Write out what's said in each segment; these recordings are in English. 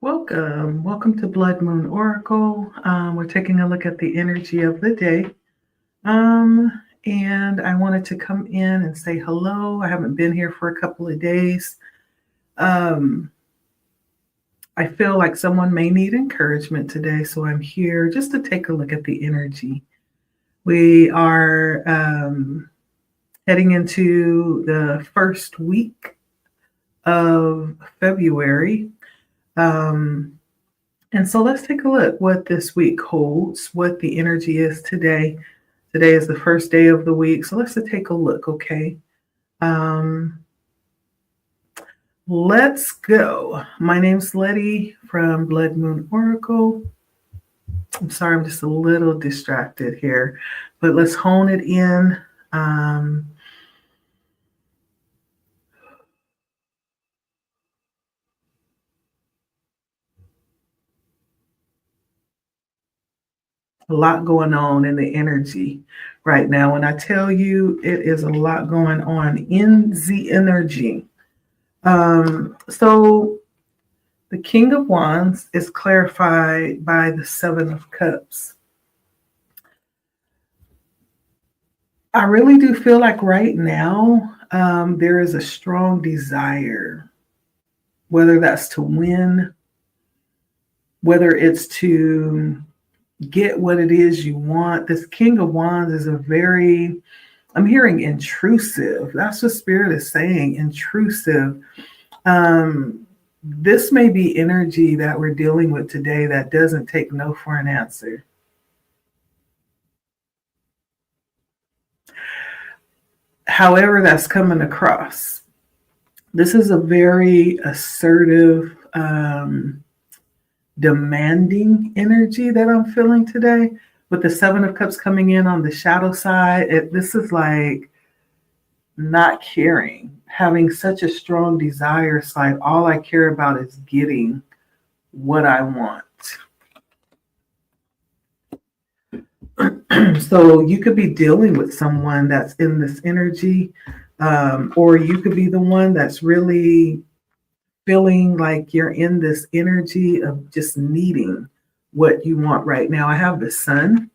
Welcome to Blood Moon Oracle. We're taking a look at the energy of the day. And I wanted to come in and say hello. I haven't been here for a couple of days. Um, I feel like someone may need encouragement today, so I'm here just to take a look at the energy. We are heading into the first week of February. Um, And so let's take a look what this week holds, what the energy is today. Today is the first day of the week. So let's take a look, okay? Um, let's go. My name's Letty from Blood Moon Oracle. I'm sorry, I'm just a little distracted here, but let's hone it in. Um, a lot going on in the energy right now. When I tell you it is a lot going on in the energy. So the King of Wands is clarified by the Seven of Cups. I really do feel like right now there is a strong desire, whether that's to win, whether it's to get what it is you want. This King of Wands is I'm hearing intrusive. That's what Spirit is saying, intrusive. This may be energy that we're dealing with today that doesn't take no for an answer. However, that's coming across. This is a very assertive, demanding energy that I'm feeling today. With the Seven of Cups coming in on the shadow side, this is like not caring, having such a strong desire. It's like all I care about is getting what I want. So you could be dealing with someone that's in this energy, or you could be the one that's really feeling like you're in this energy of just needing what you want right now. I have the Sun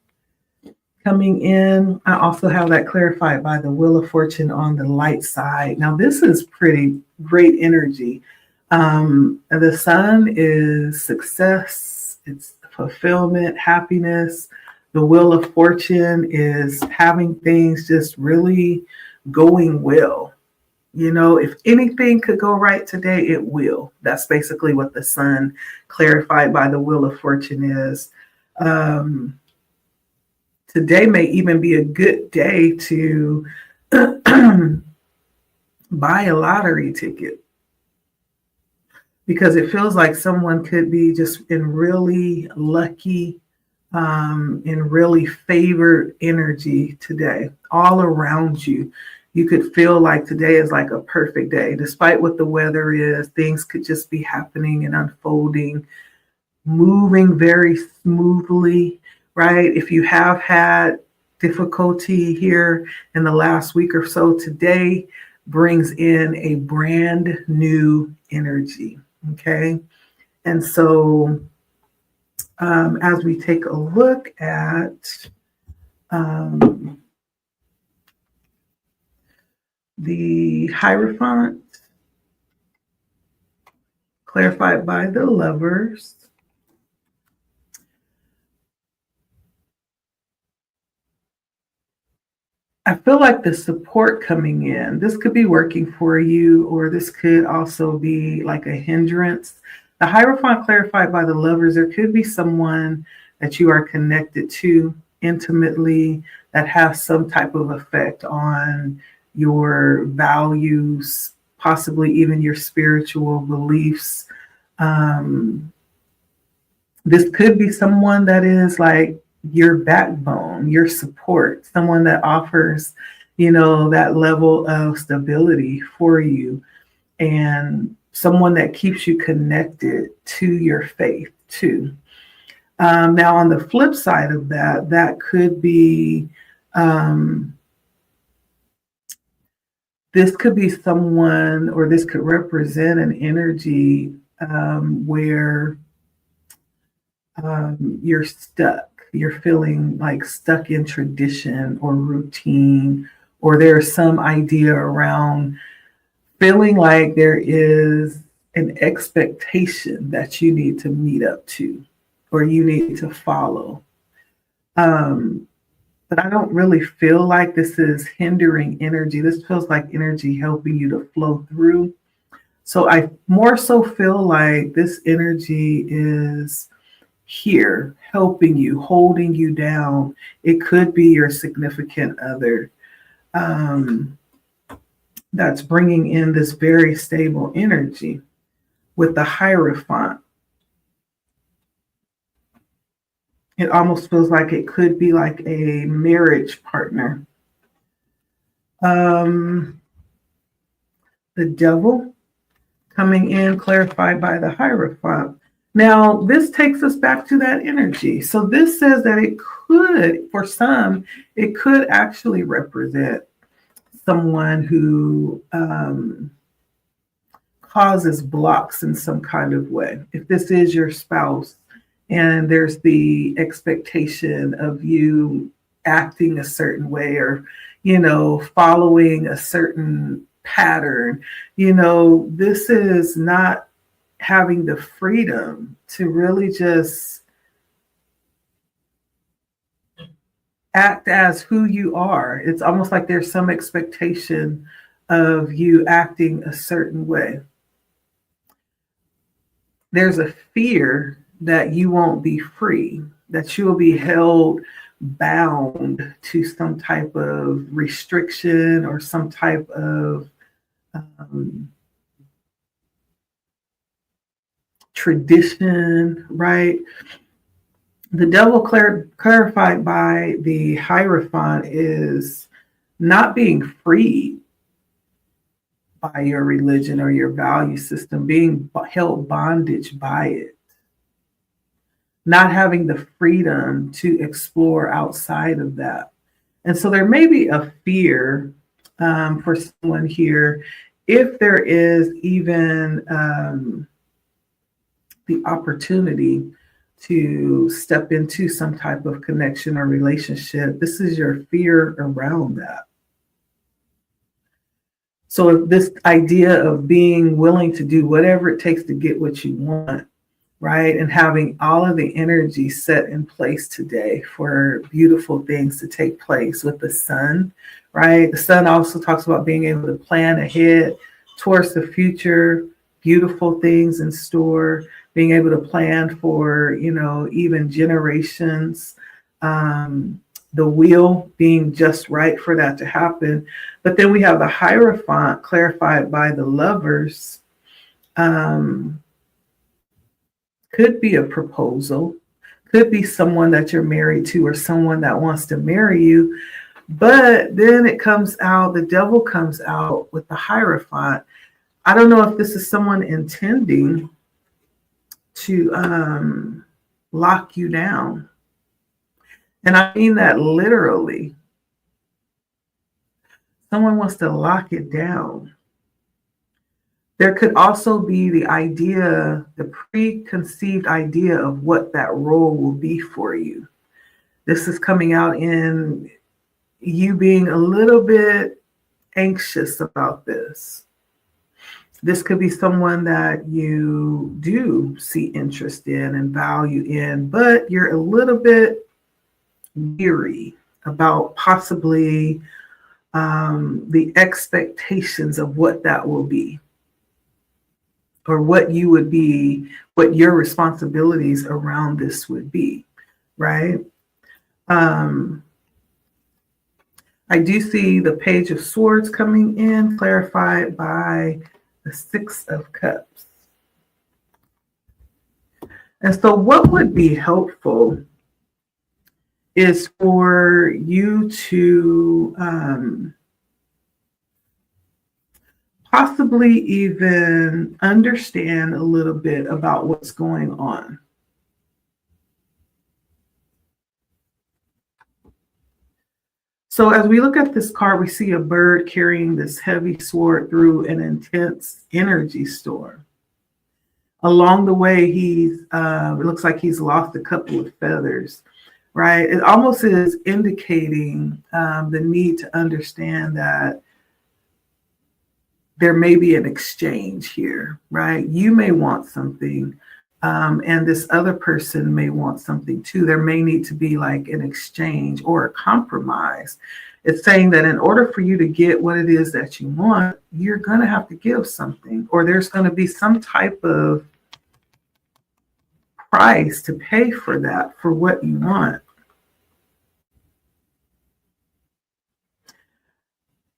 coming in. I also have that clarified by the Wheel of Fortune on the light side. Now, this is pretty great energy. The Sun is success, it's fulfillment, happiness. The Wheel of Fortune is having things just really going well. You know, if anything could go right today, it will. That's basically what the Sun clarified by the Wheel of Fortune is. Today may even be a good day to buy a lottery ticket, because it feels like someone could be just in really lucky, in really favored energy today, all around you. You could feel like today is like a perfect day. Despite what the weather is, things could just be happening and unfolding, moving very smoothly, right? If you have had difficulty here in the last week or so, today brings in a brand new energy, okay? And so as we take a look at the Hierophant, clarified by the Lovers, I feel like the support coming in, this could be working for you, or this could also be like a hindrance. The Hierophant clarified by the Lovers, there could be someone that you are connected to intimately that has some type of effect on your values, possibly even your spiritual beliefs. This could be someone that is like your backbone, your support, someone that offers, that level of stability for you, and someone that keeps you connected to your faith too. Now, on the flip side of that, that could be, this could be someone, or this could represent an energy where you're stuck. You're feeling like stuck in tradition or routine, or there's some idea around feeling like there is an expectation that you need to meet up to or you need to follow. Um, but I don't really feel like this is hindering energy. This feels like energy helping you to flow through. So I more so feel like this energy is here helping you, holding you down. It could be your significant other um, that's bringing in this very stable energy with the Hierophant. It almost feels like it could be like a marriage partner. Um, the Devil coming in clarified by the Hierophant. Now, this takes us back to that energy. So this says that it could, for some, it could actually represent someone who causes blocks in some kind of way. If this is your spouse and there's the expectation of you acting a certain way or, following a certain pattern, this is not having the freedom to really just act as who you are. It's almost like there's some expectation of you acting a certain way. There's a fear that you won't be free, that you will be held bound to some type of restriction or some type of tradition, right? The Devil clarified by the Hierophant is not being freed by your religion or your value system, being held bondage by it, not having the freedom to explore outside of that. And so there may be a fear for someone here, if there is even the opportunity to step into some type of connection or relationship. This is your fear around that. So if this idea of being willing to do whatever it takes to get what you want, right? And having all of the energy set in place today for beautiful things to take place with the sun, right? The sun also talks about being able to plan ahead towards the future, beautiful things in store, being able to plan for, even generations, the wheel being just right for that to happen. But then we have the Hierophant clarified by the Lovers. Could be a proposal, could be someone that you're married to or someone that wants to marry you. But then it comes out, the Devil comes out with the Hierophant. I don't know if this is someone intending to lock you down. And I mean that literally. Someone wants to lock it down. There could also be the idea, the preconceived idea of what that role will be for you. This is coming out in you being a little bit anxious about this. This could be someone that you do see interest in and value in, but you're a little bit weary about possibly the expectations of what that will be, or what you would be, what your responsibilities around this would be, right? I do see the Page of Swords coming in, clarified by the Six of Cups. And so what would be helpful is for you to possibly even understand a little bit about what's going on. So as we look at this card, we see a bird carrying this heavy sword through an intense energy storm. Along the way, it looks like he's lost a couple of feathers, right? It almost is indicating the need to understand that there may be an exchange here, right? You may want something, and this other person may want something too. There may need to be like an exchange or a compromise. It's saying that in order for you to get what it is that you want, you're going to have to give something, or there's going to be some type of price to pay for that, for what you want.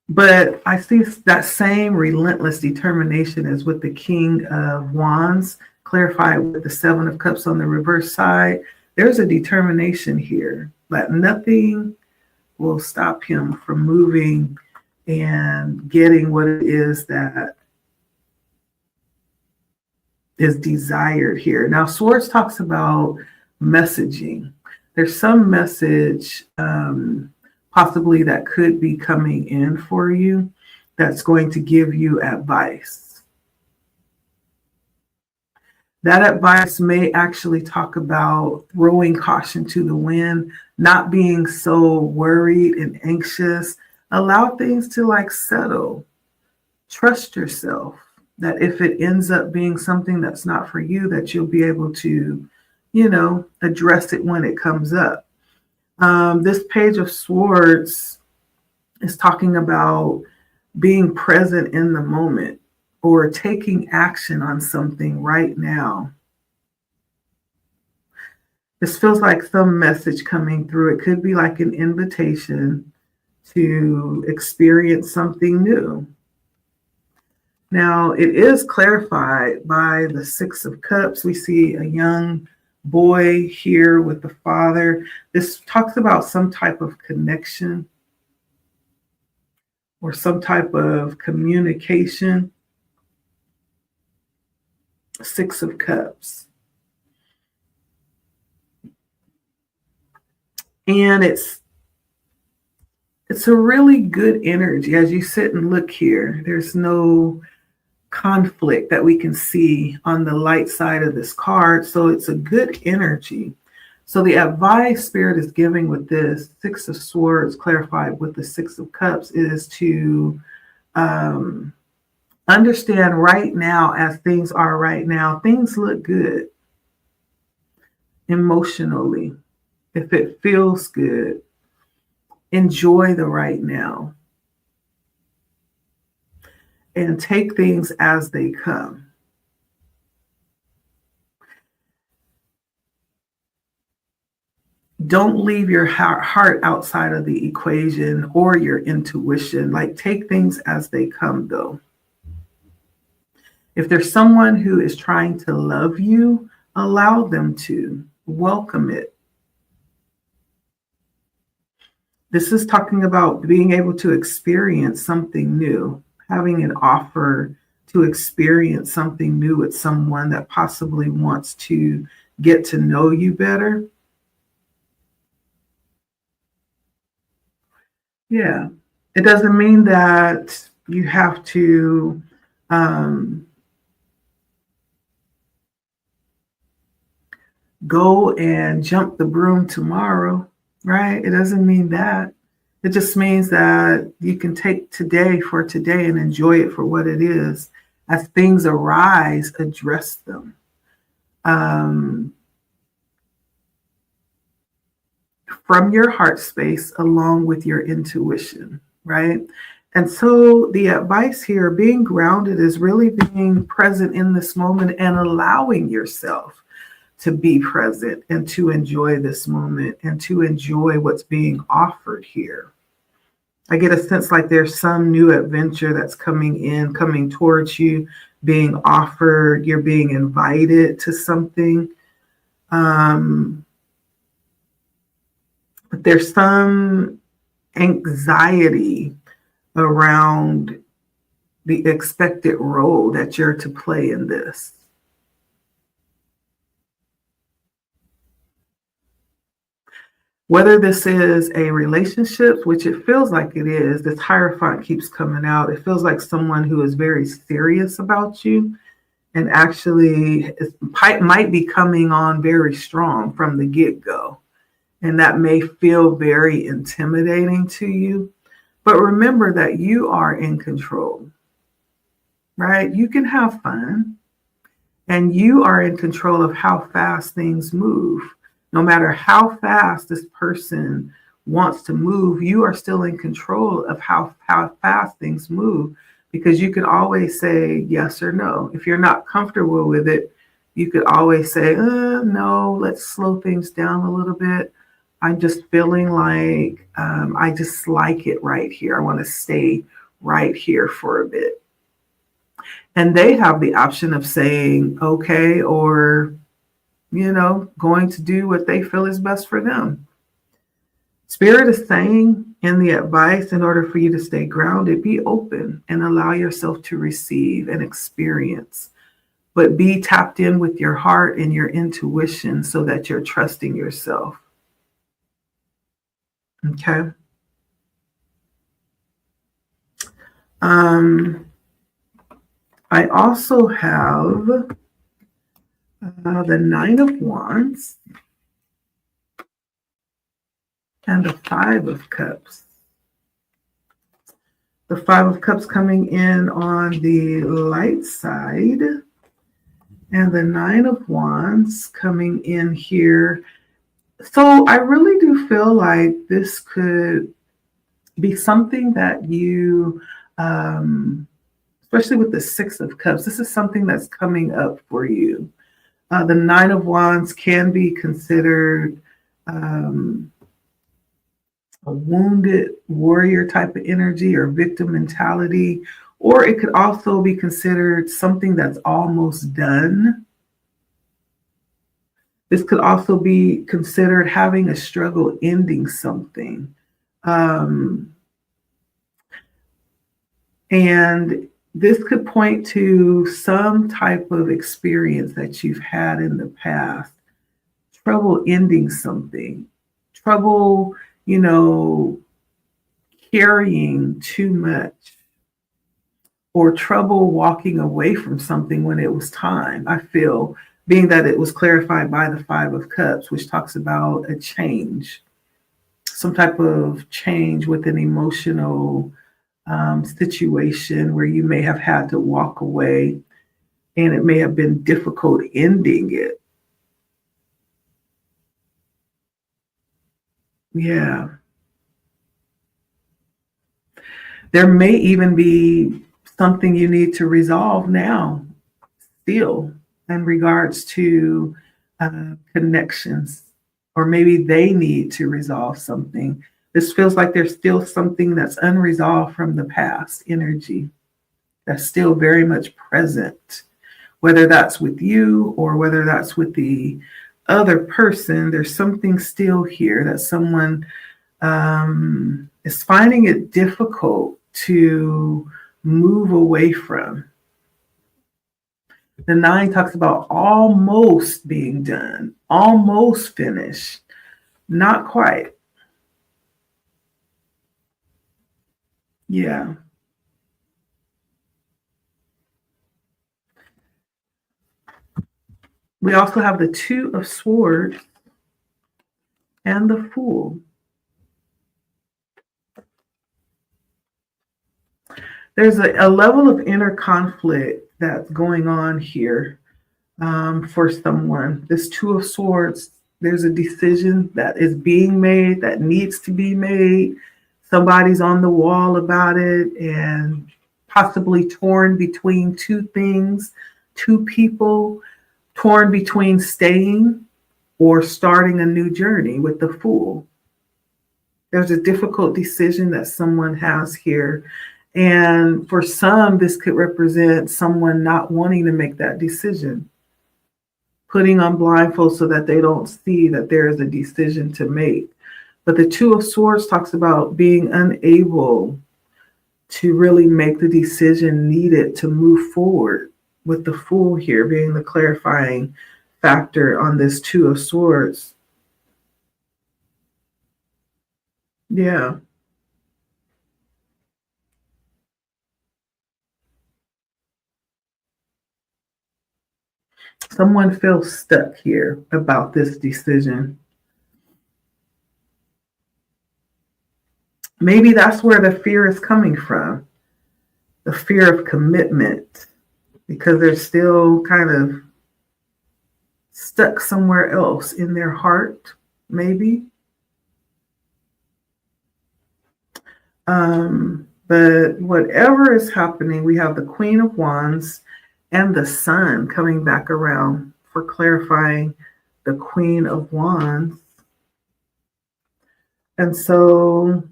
But I see that same relentless determination as with the King of Wands, clarified with the Seven of Cups on the reverse side. There's a determination here that nothing will stop him from moving and getting what it is that is desired here. Now, Swords talks about messaging. There's some message possibly that could be coming in for you that's going to give you advice. That advice may actually talk about throwing caution to the wind, not being so worried and anxious. Allow things to like settle. Trust yourself that if it ends up being something that's not for you, that you'll be able to, address it when it comes up. This Page of Swords is talking about being present in the moment or taking action on something right now. This feels like some message coming through. It could be like an invitation to experience something new. Now, it is clarified by the Six of Cups. We see a young boy here with the father. This talks about some type of connection or some type of communication. Six of Cups. And it's a really good energy as you sit and look here. There's no conflict that we can see on the light side of this card. So it's a good energy. So the advice Spirit is giving with this Six of Swords clarified with the Six of Cups is to understand right now, as things are right now, things look good emotionally. If it feels good, enjoy the right now and take things as they come. Don't leave your heart outside of the equation or your intuition. Like, take things as they come, though. If there's someone who is trying to love you, allow them to. Welcome it. This is talking about being able to experience something new, having an offer to experience something new with someone that possibly wants to get to know you better. Yeah, it doesn't mean that you have to go and jump the broom tomorrow, right? It doesn't mean that. It just means that you can take today for today and enjoy it for what it is. As things arise, address them. From your heart space along with your intuition, right? And so the advice here, being grounded, is really being present in this moment and allowing yourself to be present and to enjoy this moment and to enjoy what's being offered here. I get a sense like there's some new adventure that's coming towards you, being offered, you're being invited to something. But there's some anxiety around the expected role that you're to play in this. Whether this is a relationship, which it feels like it is, this Hierophant keeps coming out. It feels like someone who is very serious about you and actually it might be coming on very strong from the get-go. And that may feel very intimidating to you. But remember that you are in control, right? You can have fun, and you are in control of how fast things move. No matter how fast this person wants to move, you are still in control of how fast things move, because you can always say yes or no. If you're not comfortable with it, you could always say, no, let's slow things down a little bit. I'm just feeling like I just like it right here. I want to stay right here for a bit. And they have the option of saying, okay, or, going to do what they feel is best for them. Spirit is saying in the advice, in order for you to stay grounded, be open and allow yourself to receive and experience, but be tapped in with your heart and your intuition so that you're trusting yourself. Okay. I also have the Nine of Wands and the Five of Cups. The Five of Cups coming in on the light side, and the Nine of Wands coming in here. So I really do feel like this could be something that you, especially with the Six of Cups, this is something that's coming up for you. The Nine of Wands can be considered a wounded warrior type of energy or victim mentality, or it could also be considered something that's almost done. This could also be considered having a struggle ending something. And this could point to some type of experience that you've had in the past, trouble ending something, trouble, carrying too much, or trouble walking away from something when it was time. I feel, being that it was clarified by the Five of Cups, which talks about a change, some type of change with an emotional situation where you may have had to walk away and it may have been difficult ending it. Yeah. There may even be something you need to resolve now, still, in regards to connections, or maybe they need to resolve something. This feels like there's still something that's unresolved from the past energy that's still very much present, whether that's with you or whether that's with the other person. There's something still here that someone is finding it difficult to move away from. The Nine talks about almost being done, almost finished, not quite. Yeah. We also have the Two of Swords and the Fool. There's a level of inner conflict that's going on here for someone. This Two of Swords, there's a decision that is being made that needs to be made. Somebody's on the wall about it and possibly torn between two things, two people, torn between staying or starting a new journey with the Fool. There's a difficult decision that someone has here. And for some, this could represent someone not wanting to make that decision, putting on blindfold so that they don't see that there is a decision to make. But the Two of Swords talks about being unable to really make the decision needed to move forward, with the Fool here being the clarifying factor on this Two of Swords. Yeah. Someone feels stuck here about this decision. Maybe that's where the fear is coming from, the fear of commitment, because they're still kind of stuck somewhere else in their heart, maybe. But whatever is happening, we have the Queen of Wands and the Sun coming back around for clarifying the Queen of Wands. And so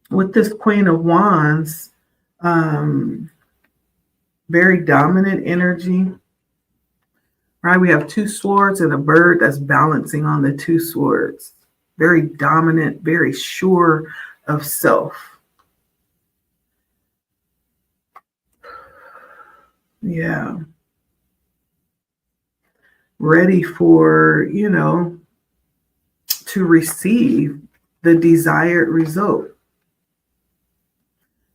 with this Queen of Wands, very dominant energy, right? We have two swords and a bird that's balancing on the two swords. Very dominant, very sure of self. Yeah. Ready for, to receive the desired result.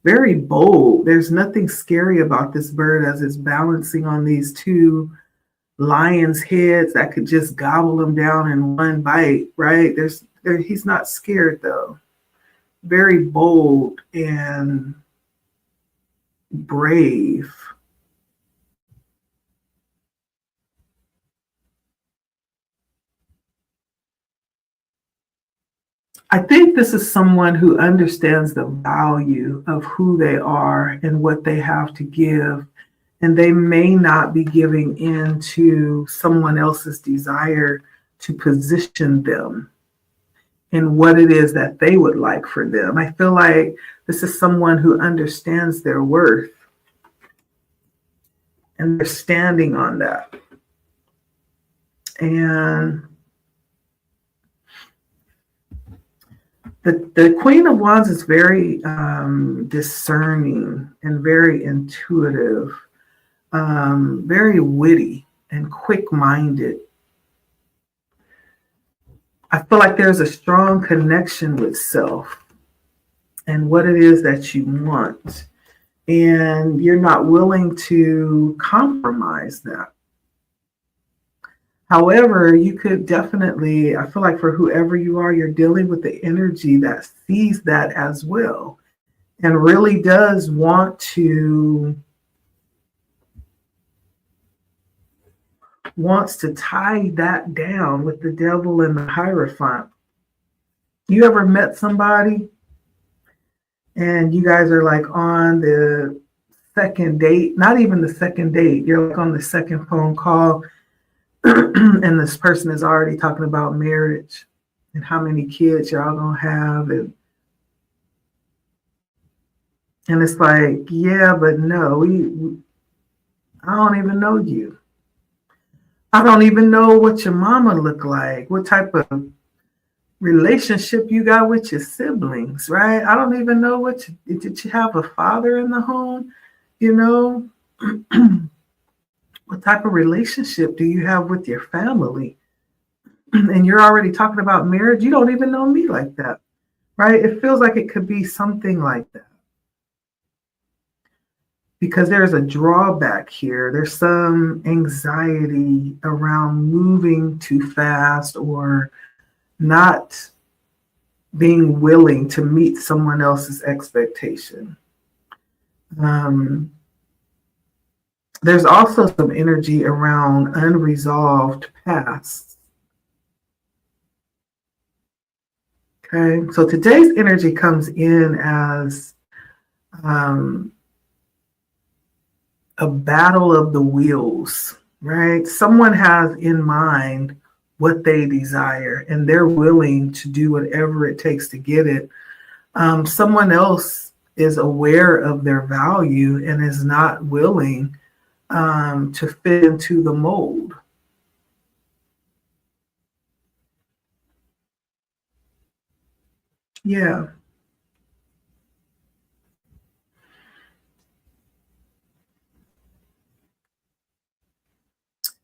Very bold. There's nothing scary about this bird as it's balancing on these two lion's heads that could just gobble them down in one bite, right? He's not scared though. Very bold and brave. I think this is someone who understands the value of who they are and what they have to give. And they may not be giving in to someone else's desire to position them in what it is that they would like for them. I feel like this is someone who understands their worth and they're standing on that. And the Queen of Wands is very discerning and very intuitive, very witty and quick-minded. I feel like there's a strong connection with self and what it is that you want. And you're not willing to compromise that. However, you could definitely, I feel like for whoever you are, you're dealing with the energy that sees that as well and really does want wants to tie that down with the devil and the Hierophant. You ever met somebody and you guys are like on the second date, not even the second date, you're like on the second phone call and this person is already talking about marriage and how many kids y'all gonna have, and it's like, yeah, but no, I don't even know you. I don't even know what your mama look like, what type of relationship you got with your siblings, right? I don't even know did you have a father in the home, What type of relationship do you have with your family? And you're already talking about marriage. You don't even know me like that, right? It feels like it could be something like that. Because there's a drawback here. There's some anxiety around moving too fast or not being willing to meet someone else's expectation. There's also some energy around unresolved past. Okay, so today's energy comes in as a battle of the wheels, right? Someone has in mind what they desire and they're willing to do whatever it takes to get it. Someone else is aware of their value and is not willing to fit into the mold. Yeah.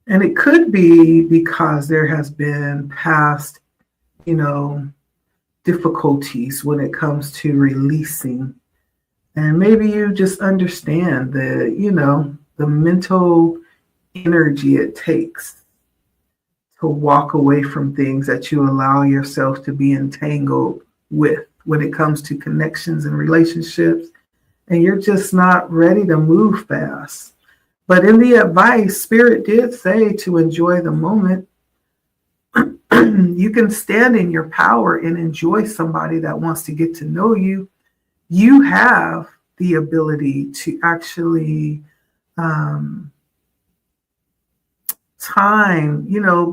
And it could be because there has been past, difficulties when it comes to releasing. And maybe you just understand the mental energy it takes to walk away from things that you allow yourself to be entangled with when it comes to connections and relationships, and you're just not ready to move fast. But in the advice, Spirit did say to enjoy the moment. You can stand in your power and enjoy somebody that wants to get to know you. You have the ability to actually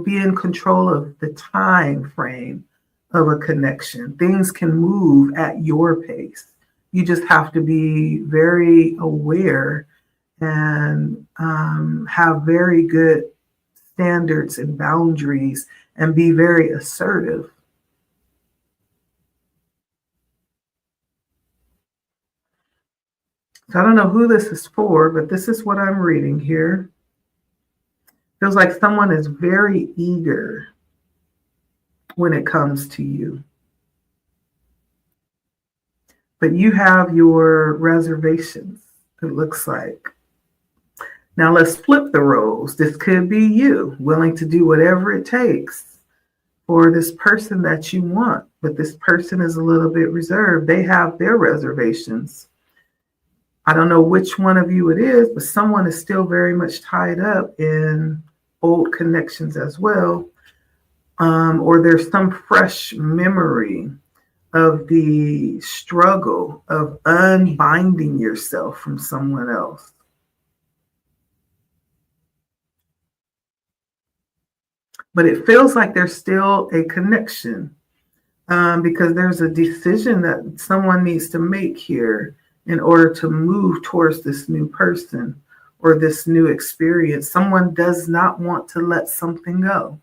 be in control of the time frame of a connection. Things can move at your pace. You just have to be very aware and have very good standards and boundaries and be very assertive. So I don't know who this is for, but this is what I'm reading here. Feels like someone is very eager when it comes to you. But you have your reservations, it looks like. Now let's flip the roles. This could be you, willing to do whatever it takes for this person that you want, but this person is a little bit reserved. They have their reservations. I don't know which one of you it is, but someone is still very much tied up in old connections as well. Or there's some fresh memory of the struggle of unbinding yourself from someone else. But it feels like there's still a connection because there's a decision that someone needs to make here in order to move towards this new person or this new experience. Someone does not want to let something go.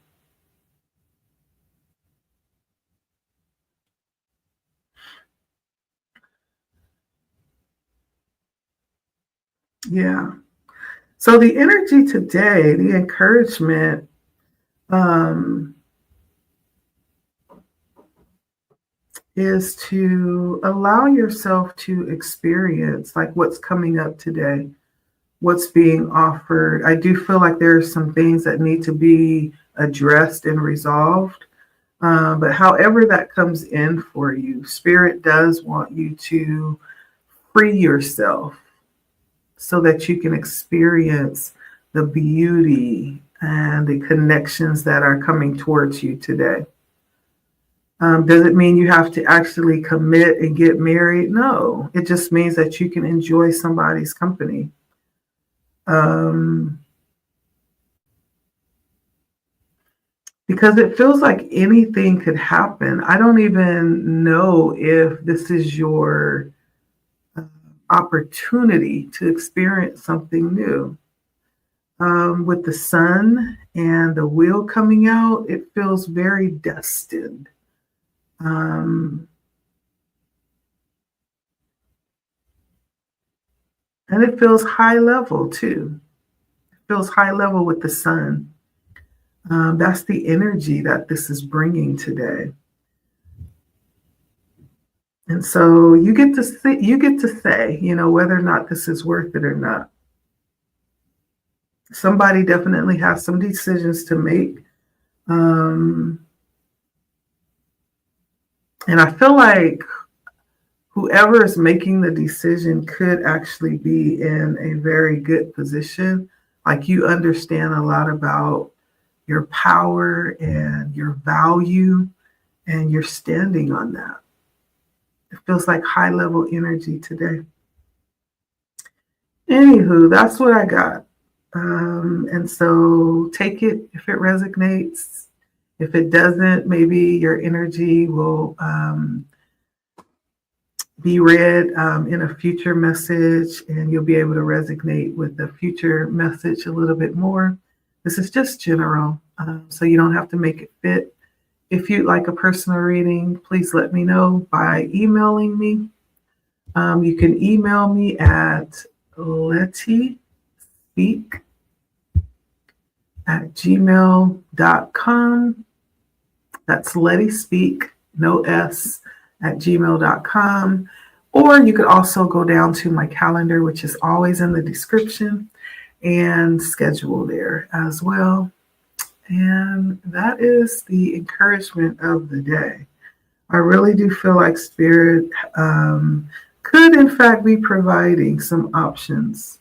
Yeah. So the energy today, the encouragement, is to allow yourself to experience like what's coming up today, what's being offered. I do feel like there are some things that need to be addressed and resolved. But however that comes in for you, Spirit does want you to free yourself so that you can experience the beauty and the connections that are coming towards you today. Does it mean you have to actually commit and get married? No, it just means that you can enjoy somebody's company. Because it feels like anything could happen. I don't even know if this is your opportunity to experience something new. With the sun and the wheel coming out, it feels very destined. And it feels high level too. It feels high level with the sun. That's the energy that this is bringing today. And so you get to say, whether or not this is worth it or not. Somebody definitely has some decisions to make. And I feel like whoever is making the decision could actually be in a very good position. Like you understand a lot about your power and your value, and you're standing on that. It feels like high level energy today. Anywho, that's what I got. And so take it if it resonates. If it doesn't, maybe your energy will be read in a future message, and you'll be able to resonate with the future message a little bit more. This is just general, so you don't have to make it fit. If you'd like a personal reading, please let me know by emailing me. You can email me at LettiSpeak@gmail.com. That's LettiSpeak, no S, @gmail.com. Or you could also go down to my calendar, which is always in the description, and schedule there as well. And that is the encouragement of the day. I really do feel like Spirit could, in fact, be providing some options,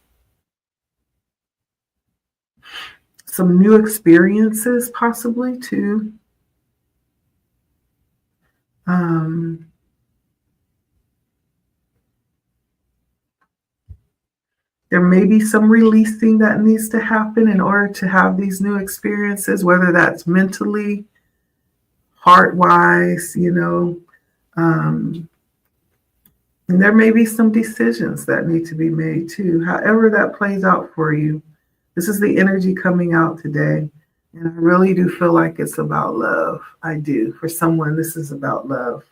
some new experiences, possibly too. Um, there may be some releasing that needs to happen in order to have these new experiences, whether that's mentally, heart wise, Um, and there may be some decisions that need to be made too. However, that plays out for you. This is the energy coming out today. And I really do feel like it's about love. I do. For someone, this is about love,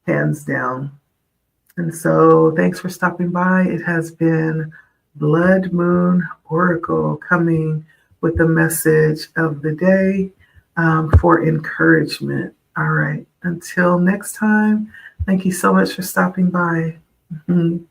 hands down. And so thanks for stopping by. It has been Blood Moon Oracle coming with the message of the day for encouragement. All right. Until next time, thank you so much for stopping by. Mhm.